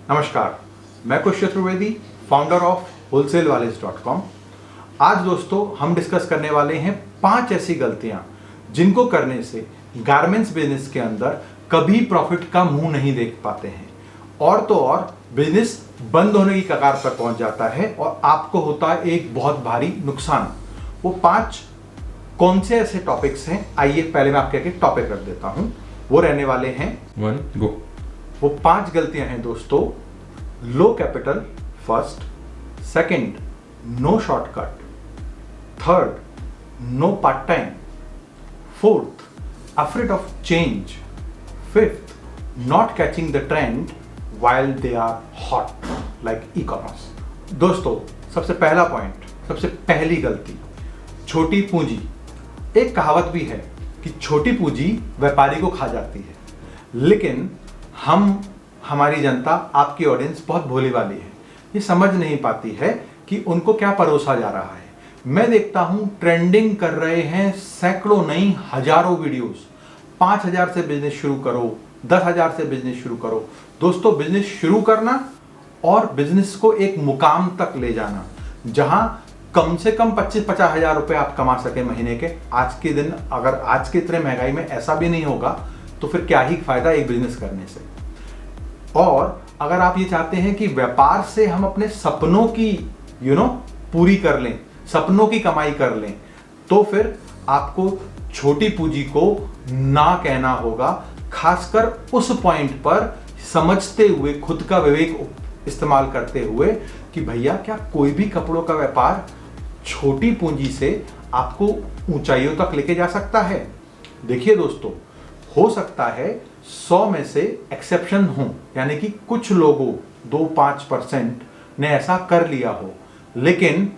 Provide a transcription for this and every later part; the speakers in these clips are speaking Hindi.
नमस्कार, मैं कुश चतुर्वेदी, फाउंडर ऑफ wholesalewalis.com। आज दोस्तों हम डिस्कस करने वाले हैं 5 ऐसी गलतियां जिनको करने से गारमेंट्स बिजनेस के अंदर कभी प्रॉफिट का मुंह नहीं देख पाते हैं और तो और बिजनेस बंद होने की कगार पर पहुंच जाता है और आपको होता है एक बहुत भारी नुकसान। वो 5 कौन से ऐसे टॉपिक्स हैं, आइए पहले मैं आपके टॉपिक रख देता हूं। वो रहने वाले हैं 1 गो। वो 5 गलतियां हैं दोस्तों। Low capital first, second no shortcut, third no part time, fourth afraid of change, fifth not catching the trend while they are hot like e-commerce। दोस्तों सबसे पहला पॉइंट, सबसे पहली गलती, छोटी पूंजी। एक कहावत भी है कि छोटी पूंजी व्यापारी को खा जाती है, लेकिन हमारी जनता, आपकी ऑडियंस बहुत भोली वाली है, ये समझ नहीं पाती है कि उनको क्या परोसा जा रहा है। मैं देखता हूं ट्रेंडिंग कर रहे हैं सैकड़ों नहीं हजारों वीडियोस। 5,000 से बिजनेस शुरू करो, 10,000 से बिजनेस शुरू करो। दोस्तों बिजनेस शुरू करना और बिजनेस को एक मुकाम तक ले जाना जहां कम से कम 25-50 हजार रुपए आप कमा सके महीने के। आज के दिन अगर आज के इतने महंगाई में ऐसा भी नहीं होगा तो फिर क्या ही फायदा एक बिजनेस करने से। और अगर आप ये चाहते हैं कि व्यापार से हम अपने सपनों की पूरी कर लें, सपनों की कमाई कर लें, तो फिर आपको छोटी पूंजी को ना कहना होगा, खासकर उस पॉइंट पर समझते हुए, खुद का विवेक इस्तेमाल करते हुए कि भैया क्या कोई भी कपड़ों का व्यापार छोटी पूंजी से आपको ऊंचाइयों तक लेके जा सकता है। देखिए दोस्तों, हो सकता है 100 में से एक्सेप्शन हो, यानी कि कुछ लोगों 2-5% ने ऐसा कर लिया हो, लेकिन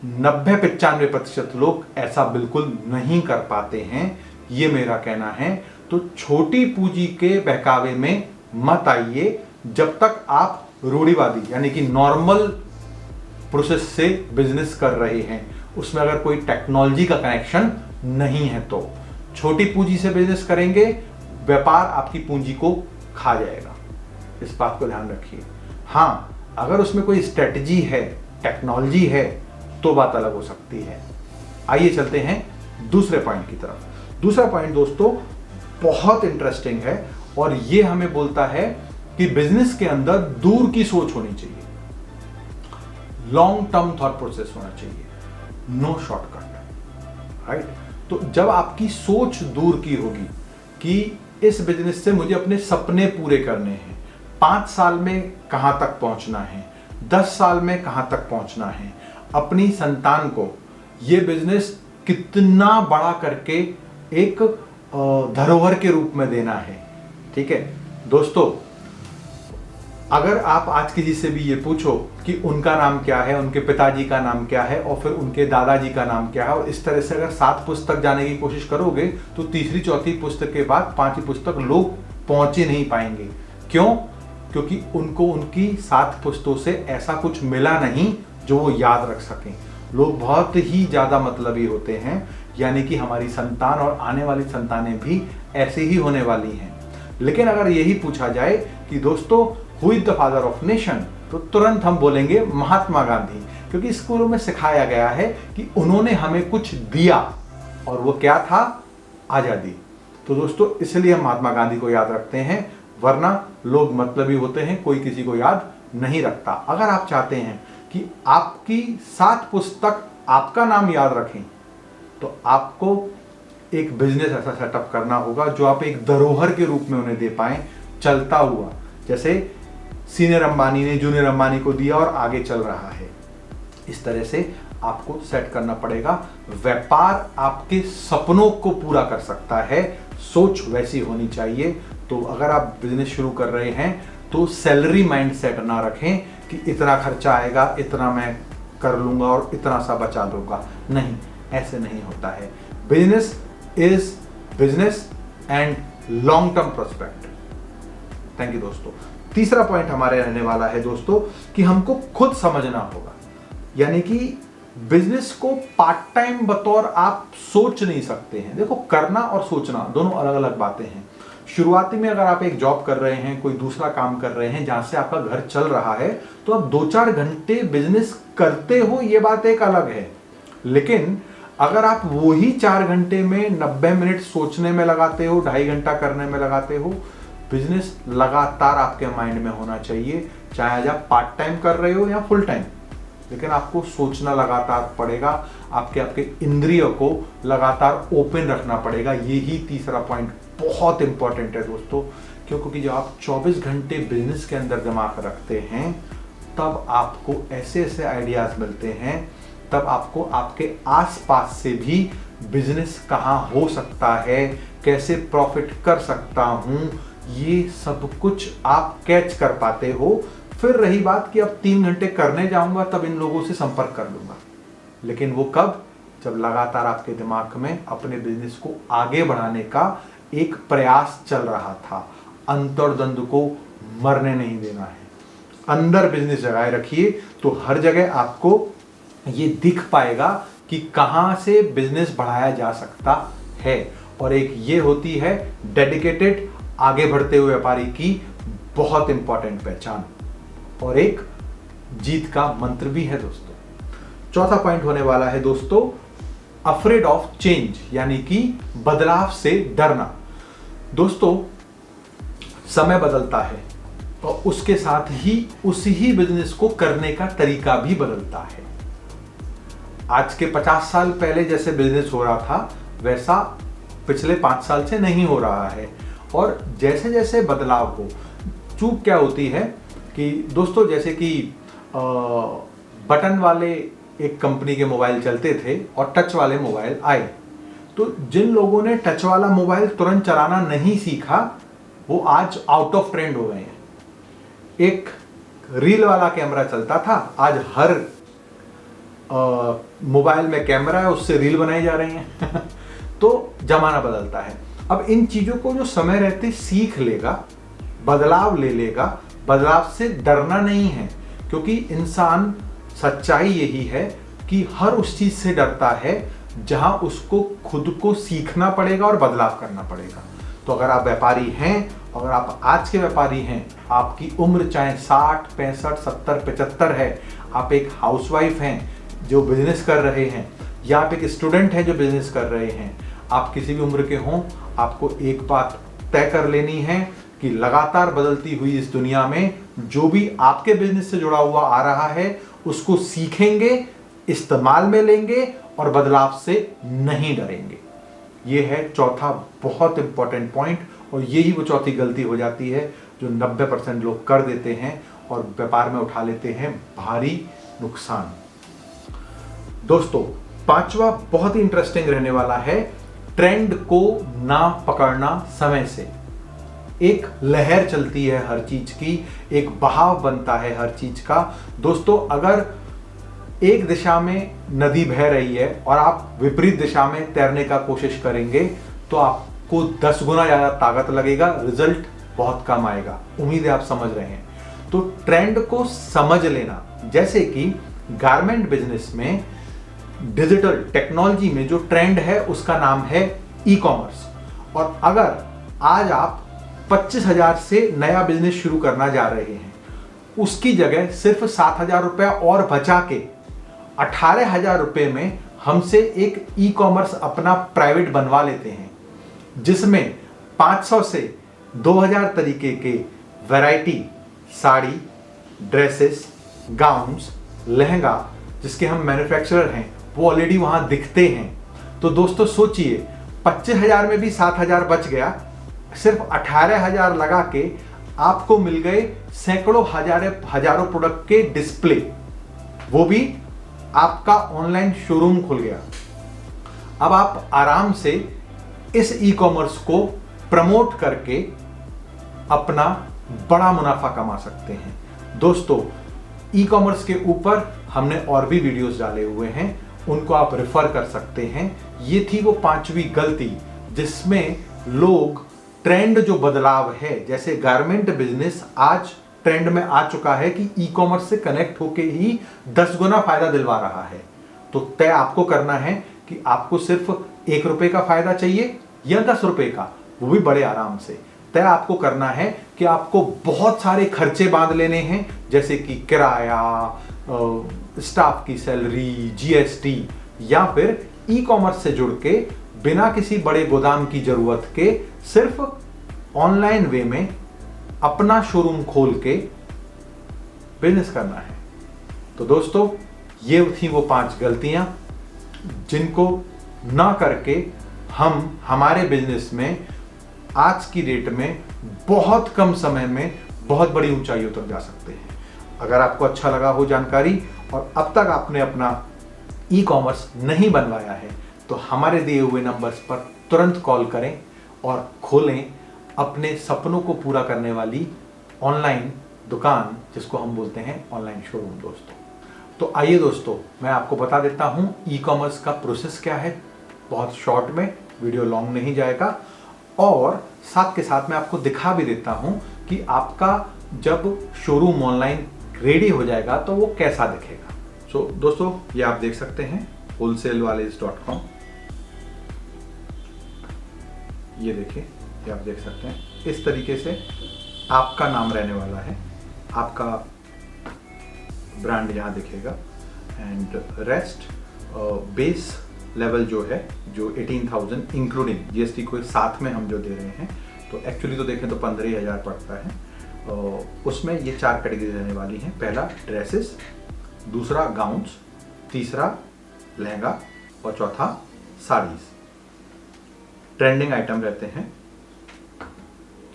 90-95% लोग ऐसा बिल्कुल नहीं कर पाते हैं, ये मेरा कहना है। तो छोटी पूंजी के बहकावे में मत आइए जब तक आप रूढ़िवादी यानी कि नॉर्मल प्रोसेस से बिजनेस कर रहे हैं, उसमें अगर कोई टेक्नोलॉजी का कनेक्शन नहीं है। तो छोटी पूंजी से बिजनेस करेंगे, व्यापार आपकी पूंजी को खा जाएगा, इस बात को ध्यान रखिए। हाँ, अगर उसमें कोई स्ट्रेटजी है, टेक्नोलॉजी है, तो बात अलग हो सकती है। आइए चलते हैं दूसरे पॉइंट की तरफ। दूसरा पॉइंट दोस्तों बहुत इंटरेस्टिंग है और ये हमें बोलता है कि बिजनेस के अंदर दूर की सोच होनी चाहिए, लॉन्ग टर्म थॉट प्रोसेस होना चाहिए, नो शॉर्टकट, राइट। तो जब आपकी सोच दूर की होगी कि इस बिजनेस से मुझे अपने सपने पूरे करने हैं, 5 साल में कहां तक पहुंचना है, 10 साल में कहां तक पहुंचना है, अपनी संतान को यह बिजनेस कितना बड़ा करके एक धरोहर के रूप में देना है, ठीक है दोस्तों। अगर आप आज किसी से भी ये पूछो कि उनका नाम क्या है, उनके पिताजी का नाम क्या है और फिर उनके दादाजी का नाम क्या है, और इस तरह से अगर 7 पुस्तक जाने की कोशिश करोगे तो तीसरी चौथी पुस्तक के बाद 5वीं पुस्तक लोग पहुंच ही नहीं पाएंगे। क्यों? क्योंकि उनको उनकी 7 पुस्तकों से ऐसा कुछ मिला नहीं जो वो याद रख सकें। लोग बहुत ही ज्यादा मतलबी होते हैं, यानी कि हमारी संतान और आने वाली संतानें भी ऐसे ही होने वाली हैं। लेकिन अगर यही पूछा जाए कि दोस्तों who is the father of nation, तो तुरंत हम बोलेंगे महात्मा गांधी, क्योंकि स्कूलों में सिखाया गया है कि उन्होंने हमें कुछ दिया और वो क्या था? आजादी। तो दोस्तों इसलिए हम महात्मा गांधी को याद रखते हैं, वरना लोग मतलबी होते हैं, कोई किसी को याद नहीं रखता। अगर आप चाहते हैं कि आपकी 7 पुस्तक आपका नाम याद रखें, तो आपको एक बिजनेस ऐसा सेटअप करना होगा जो आप एक धरोहर के रूप में उन्हें दे पाएं, चलता हुआ, जैसे सीनियर अंबानी ने जूनियर अंबानी को दिया और आगे चल रहा है। इस तरह से आपको सेट करना पड़ेगा। व्यापार आपके सपनों को पूरा कर सकता है, सोच वैसी होनी चाहिए। तो अगर आप बिजनेस शुरू कर रहे हैं तो सैलरी माइंडसेट ना रखें कि इतना खर्चा आएगा, इतना मैं कर लूंगा और इतना सा बचा लूंगा। नहीं, ऐसे नहीं होता है। Business is business and long term prospect. Thank you दोस्तों। तीसरा पॉइंट हमारे रहने वाला है दोस्तों कि हमको खुद समझना होगा, यानी कि बिजनेस को पार्ट टाइम बतौर आप सोच नहीं सकते हैं। देखो, करना और सोचना दोनों अलग अलग बातें हैं। शुरुआती में अगर आप एक जॉब कर रहे हैं, कोई दूसरा काम कर रहे हैं जहां से आपका घर चल रहा है, तो आप 2-4 घंटे बिजनेस करते हो, ये बात एक अलग है। लेकिन अगर आप वही 4 घंटे में 90 मिनट सोचने में लगाते हो, 2.5 घंटा करने में लगाते हो, बिजनेस लगातार आपके माइंड में होना चाहिए, चाहे आज आप पार्ट टाइम कर रहे हो या फुल टाइम, लेकिन आपको सोचना लगातार पड़ेगा, आपके इंद्रियों को लगातार ओपन रखना पड़ेगा। यही तीसरा पॉइंट बहुत इंपॉर्टेंट है दोस्तों, क्योंकि जब आप 24 घंटे बिजनेस के अंदर दिमाग रखते हैं, तब आपको ऐसे ऐसे आइडियाज मिलते हैं, तब आपको आपके आसपास से भी बिजनेस कहाँ हो सकता है, कैसे प्रॉफिट कर सकता हूं, ये सब कुछ आप कैच कर पाते हो। फिर रही बात कि अब 3 घंटे करने जाऊंगा तब इन लोगों से संपर्क कर लूंगा, लेकिन वो कब? जब लगातार आपके दिमाग में अपने बिजनेस को आगे बढ़ाने का एक प्रयास चल रहा था। अंतर्द्वंद को मरने नहीं देना है, अंदर बिजनेस जगाए रखिए, तो हर जगह आपको ये दिख पाएगा कि कहां से बिजनेस बढ़ाया जा सकता है। और एक ये होती है डेडिकेटेड आगे बढ़ते हुए व्यापारी की बहुत इंपॉर्टेंट पहचान, और एक जीत का मंत्र भी है दोस्तों। चौथा पॉइंट होने वाला है दोस्तों, अफ्रेड ऑफ चेंज, यानी कि बदलाव से डरना। दोस्तों, समय बदलता है और उसके साथ ही उसी बिजनेस को करने का तरीका भी बदलता है। आज के 50 साल पहले जैसे बिजनेस हो रहा था, वैसा पिछले 5 साल से नहीं हो रहा है। और जैसे जैसे बदलाव हो, चूक क्या होती है कि दोस्तों, जैसे कि बटन वाले एक कंपनी के मोबाइल चलते थे और टच वाले मोबाइल आए, तो जिन लोगों ने टच वाला मोबाइल तुरंत चलाना नहीं सीखा, वो आज आउट ऑफ ट्रेंड हो गए हैं। एक रील वाला कैमरा चलता था, आज हर मोबाइल में कैमरा है, उससे रील बनाई जा रही हैं। तो जमाना बदलता है। अब इन चीजों को जो समय रहते सीख लेगा, बदलाव ले लेगा, बदलाव से डरना नहीं है, क्योंकि इंसान, सच्चाई यही है कि हर उस चीज से डरता है जहां उसको खुद को सीखना पड़ेगा और बदलाव करना पड़ेगा। तो अगर आप व्यापारी हैं, अगर आप आज के व्यापारी हैं, आपकी उम्र चाहे 60, 65, 70, 75 है, आप एक हाउसवाइफ हैं जो बिजनेस कर रहे हैं, या आप एक स्टूडेंट हैं जो बिजनेस कर रहे हैं, आप किसी भी उम्र के हों, आपको एक बात तय कर लेनी है कि लगातार बदलती हुई इस दुनिया में जो भी आपके बिजनेस से जुड़ा हुआ आ रहा है, उसको सीखेंगे, इस्तेमाल में लेंगे और बदलाव से नहीं डरेंगे। ये है चौथा बहुत इंपॉर्टेंट पॉइंट, और यही वो चौथी गलती हो जाती है जो 90% लोग कर देते हैं और व्यापार में उठा लेते हैं भारी नुकसान। दोस्तों, पांचवा बहुत ही इंटरेस्टिंग रहने वाला है, ट्रेंड को ना पकड़ना समय से। एक लहर चलती है हर चीज की, एक बहाव बनता है हर चीज का। दोस्तों, अगर एक दिशा में नदी बह रही है और आप विपरीत दिशा में तैरने का कोशिश करेंगे, तो आपको 10 गुना ज्यादा ताकत लगेगा, रिजल्ट बहुत कम आएगा। उम्मीद है आप समझ रहे हैं। तो ट्रेंड को समझ लेना, जैसे कि गारमेंट बिजनेस में, डिजिटल टेक्नोलॉजी में जो ट्रेंड है उसका नाम है ई कॉमर्स। और अगर आज आप 25,000 से नया बिजनेस शुरू करना जा रहे हैं, उसकी जगह सिर्फ 7,000 रुपया और बचा के 18,000 रुपये में हमसे एक ई कॉमर्स अपना प्राइवेट बनवा लेते हैं, जिसमें 500 से 2,000 तरीके के variety sari, dresses, gowns, lehenga, जिसके हम मैन्युफैक्चरर हैं, वो ऑलरेडी वहां दिखते हैं। तो दोस्तों सोचिए, 25,000 में भी 7,000 बच गया, सिर्फ 18,000 लगा के आपको मिल गए सैकड़ों हजारों प्रोडक्ट के डिस्प्ले, वो भी आपका ऑनलाइन शोरूम खुल गया। अब आप आराम से इस ई कॉमर्स को प्रमोट करके अपना बड़ा मुनाफा कमा सकते हैं। दोस्तों, ई कॉमर्स के ऊपर हमने और भी वीडियोस डाले हुए हैं, उनको आप रेफर कर सकते हैं। ये थी वो 5वीं गलती जिसमें लोग ट्रेंड जो बदलाव है, जैसे गारमेंट बिजनेस आज ट्रेंड में आ चुका है कि ई कॉमर्स से कनेक्ट होके ही 10 गुना फायदा दिलवा रहा है। तो तय आपको करना है कि आपको सिर्फ 1 रुपए का फायदा चाहिए या 10 रुपए का, वो भी बड़े आराम से। तय आपको करना है कि आपको बहुत सारे खर्चे बांध लेने हैं, जैसे कि किराया, स्टाफ की सैलरी, जीएसटी, या फिर ई कॉमर्स से जुड़ के बिना किसी बड़े गोदाम की जरूरत के सिर्फ ऑनलाइन वे में अपना शोरूम खोल के बिजनेस करना है। तो दोस्तों, ये थी वो 5 गलतियां जिनको ना करके हम हमारे बिजनेस में आज की डेट में बहुत कम समय में बहुत बड़ी ऊंचाइयों तक जा सकते हैं। अगर आपको अच्छा लगा हो जानकारी और अब तक आपने अपना ई कॉमर्स नहीं बनवाया है तो हमारे दिए हुए नंबर्स पर तुरंत कॉल करें और खोलें अपने सपनों को पूरा करने वाली ऑनलाइन दुकान, जिसको हम बोलते हैं ऑनलाइन शोरूम। दोस्तों, तो आइए दोस्तों, मैं आपको बता देता हूं ई कॉमर्स का प्रोसेस क्या है, बहुत शॉर्ट में, वीडियो लॉन्ग नहीं जाएगा, और साथ के साथ मैं आपको दिखा भी देता हूं कि आपका जब शोरूम ऑनलाइन रेडी हो जाएगा तो वो कैसा दिखेगा। सो दोस्तों, ये आप देख सकते हैं wholesalewalis.com। ये देखिए, ये आप देख सकते हैं, इस तरीके से आपका नाम रहने वाला है, आपका ब्रांड यहाँ दिखेगा। एंड रेस्ट बेस लेवल जो है, जो 18,000 इंक्लूडिंग जीएसटी को साथ में हम जो दे रहे हैं, तो एक्चुअली तो देखें तो 15,000 पड़ता है। उसमें ये 4 कैटेगरी रहने वाली हैं। पहला ड्रेसेस, दूसरा गाउन्स, तीसरा लहंगा और चौथा साड़ीज। ट्रेंडिंग आइटम रहते हैं।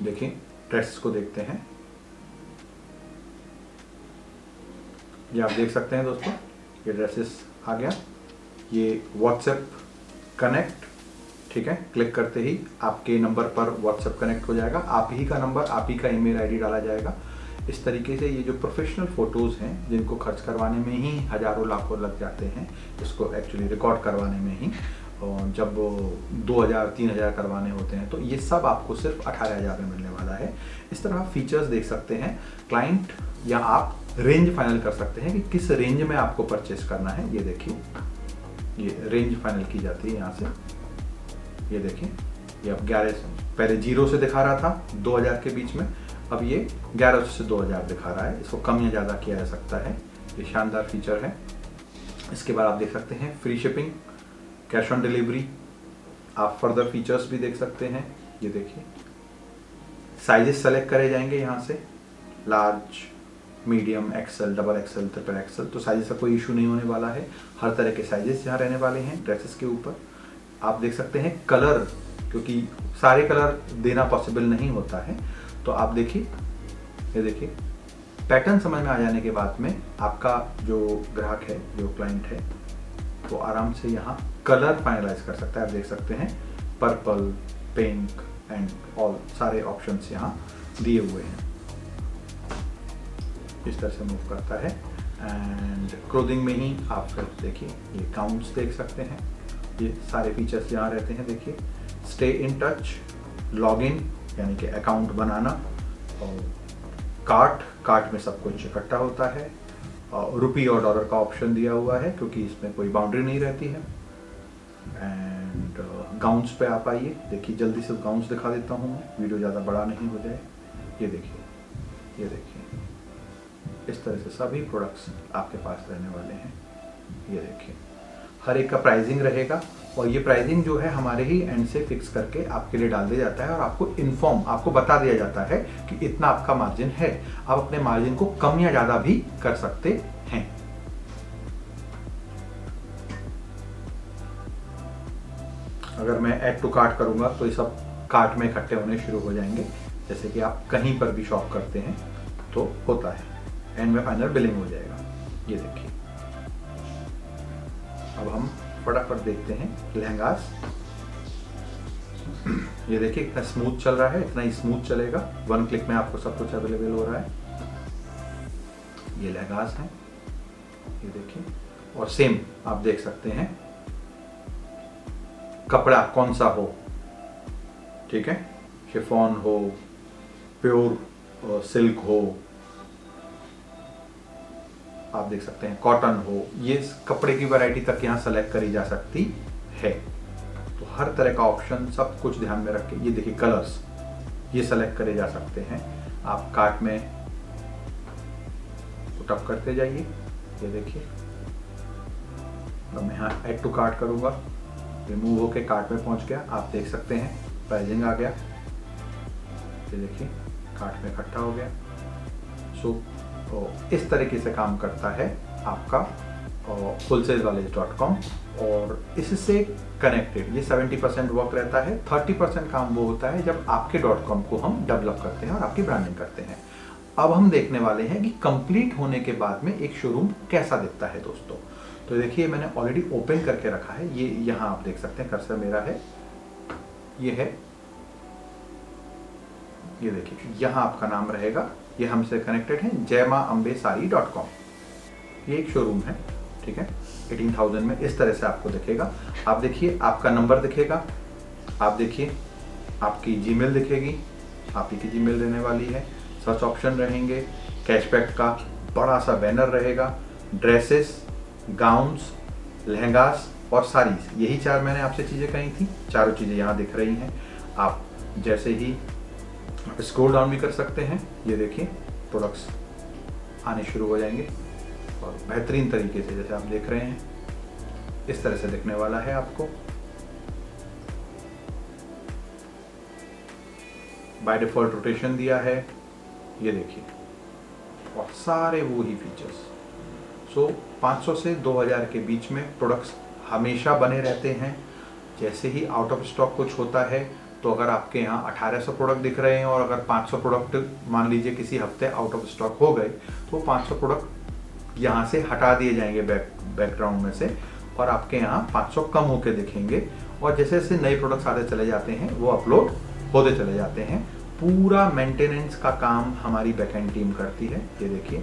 देखिए, ड्रेस को देखते हैं, ये आप देख सकते हैं दोस्तों, ये ड्रेसेस आ गया। ये व्हाट्सएप कनेक्ट, ठीक है, क्लिक करते ही आपके नंबर पर व्हाट्सएप कनेक्ट हो जाएगा, आप ही का नंबर, आप ही का ईमेल आईडी डाला जाएगा। इस तरीके से ये जो प्रोफेशनल फोटोज़ हैं, जिनको खर्च करवाने में ही हज़ारों लाखों लग जाते हैं, इसको एक्चुअली रिकॉर्ड करवाने में ही, और जब 2,000-3,000 करवाने होते हैं तो ये सब आपको सिर्फ 18,000 में मिलने वाला है। इस तरह आप फीचर्स देख सकते हैं। क्लाइंट या आप रेंज फाइनल कर सकते हैं कि किस रेंज में आपको परचेस करना है। ये देखिए, ये रेंज फाइनल की जाती है यहाँ से। ये देखिए, ये अब 11, पहले 0 से दिखा रहा था 2,000 के बीच में, अब ये 1100 से 2,000 दिखा रहा है। इसको कम या ज़्यादा किया जा सकता है। ये शानदार फीचर है। इसके बाद आप देख सकते हैं free shipping, cash on delivery. आप फर्दर फीचर्स भी देख सकते हैं। ये देखिए, साइजेस सेलेक्ट करे जाएंगे यहाँ से, large, medium, XL, double XL, triple XL. तो साइजेस का कोई इशू नहीं होने वाला है। हर तरह के साइजेस यहाँ रहने वाले हैं ड्रेसेस के ऊपर। आप देख सकते हैं कलर, क्योंकि सारे कलर देना पॉसिबल नहीं होता है, तो आप देखिए, ये देखिए, पैटर्न समझ में आ जाने के बाद में आपका जो ग्राहक है, जो क्लाइंट है, वो आराम से यहाँ कलर फाइनलाइज कर सकता है। आप देख सकते हैं पर्पल, पिंक एंड ऑल सारे ऑप्शंस यहाँ दिए हुए हैं। इस तरह से मूव करता है। एंड क्लोथिंग में ही आप फिर देखिए, ये काउंट्स देख सकते हैं। ये सारे फीचर्स यहाँ रहते हैं। देखिए, stay in touch, log in यानी कि अकाउंट बनाना, और कार्ट में सब कुछ इकट्ठा होता है, और रुपी और डॉलर का ऑप्शन दिया हुआ है क्योंकि इसमें कोई बाउंड्री नहीं रहती है। एंड गाउन्स पे आप आइए। देखिए, जल्दी से गाउन्स दिखा देता हूँ मैं, वीडियो ज़्यादा बड़ा नहीं हो जाए। ये देखिए, ये देखिए, इस तरह से सभी प्रोडक्ट्स आपके पास रहने वाले हैं। ये देखिए, हर एक का प्राइसिंग रहेगा, और ये प्राइसिंग जो है हमारे ही एंड से फिक्स करके आपके लिए डाल दिया जाता है, और आपको बता दिया जाता है कि इतना आपका मार्जिन है। आप अपने मार्जिन को कम या ज़्यादा भी कर सकते हैं। अगर मैं ऐड टू कार्ट करूंगा तो ये सब कार्ट में इकट्ठे होने शुरू हो जाएंगे, जैसे कि आप कहीं पर भी शॉप करते हैं तो होता है। एंड में फाइनल बिलिंग हो जाएगा। ये देखिए, अब हम फटाफट देखते हैं लहंगास। ये देखिए, इतना स्मूथ चल रहा है, इतना ही स्मूथ चलेगा। 1 क्लिक में आपको सब कुछ अवेलेबल हो रहा है। ये लहंगास हैं, ये देखिए, और सेम आप देख सकते हैं कपड़ा कौन सा हो, ठीक है, शिफॉन हो, प्योर सिल्क हो, आप देख सकते हैं कॉटन हो, ये कपड़े की वैरायटी तक यहाँ सेलेक्ट करी जा सकती है। तो हर तरह का ऑप्शन, सब कुछ ध्यान में रख के, ये देखिए कलर्स, ये सेलेक्ट करे जा सकते हैं। आप कार्ट में पुटअप करते जाइए, ये देखिए। अब मैं यहाँ ऐड टू कार्ट करूँगा, रिमूव होके कार्ट में पहुँच गया। आप देख सकते हैं प्राइसिंग आ गया, ये देखिए कार्ट में इकट्ठा हो गया। सो इस तरीके से काम करता है आपका wholesalevalet.com। और इससे कनेक्टेड ये 70% वर्क रहता है, 30% काम वो होता है जब आपके .com को हम डेवलप करते हैं और आपकी ब्रांडिंग करते हैं। अब हम देखने वाले हैं कि कंप्लीट होने के बाद में एक शोरूम कैसा दिखता है दोस्तों। तो देखिए मैंने ऑलरेडी ओपन करके रखा है, ये यहाँ आप देख सकते हैं कर्सर मेरा है, ये है, ये देखिए यहाँ आपका नाम रहेगा, ये हमसे कनेक्टेड है jaymaambesari.com। ये एक शोरूम है, ठीक है। 18,000 में इस तरह से आपको दिखेगा। आप देखिए आपका नंबर दिखेगा, आप देखिए आपकी जीमेल दिखेगी, आप ही की जीमेल रहने वाली है। सर्च ऑप्शन रहेंगे, कैशबैक का बड़ा सा बैनर रहेगा, ड्रेसेस, गाउन्स, लहंगास और साड़ीज, यही 4 मैंने आपसे चीज़ें कही थी। चारों चीज़ें यहाँ दिख रही हैं। आप जैसे ही आप स्क्रॉल डाउन भी कर सकते हैं, ये देखिए प्रोडक्ट्स आने शुरू हो जाएंगे और बेहतरीन तरीके से जैसे आप देख रहे हैं इस तरह से दिखने वाला है आपको। बाय डिफॉल्ट रोटेशन दिया है, ये देखिए, और सारे वो ही फीचर्स। सो 500 से 2000 के बीच में प्रोडक्ट्स हमेशा बने रहते हैं। जैसे ही आउट ऑफ स्टॉक कुछ होता है तो अगर आपके यहाँ 1800 प्रोडक्ट दिख रहे हैं और अगर 500 प्रोडक्ट मान लीजिए किसी हफ्ते आउट ऑफ स्टॉक हो गए तो 500 प्रोडक्ट यहाँ से हटा दिए जाएंगे बैकग्राउंड में से और आपके यहाँ 500 कम होके दिखेंगे। और जैसे जैसे नए प्रोडक्ट्स आते चले जाते हैं वो अपलोड होते चले जाते हैं। पूरा मेंटेनेंस का काम हमारी बैकएंड टीम करती है, ये देखिए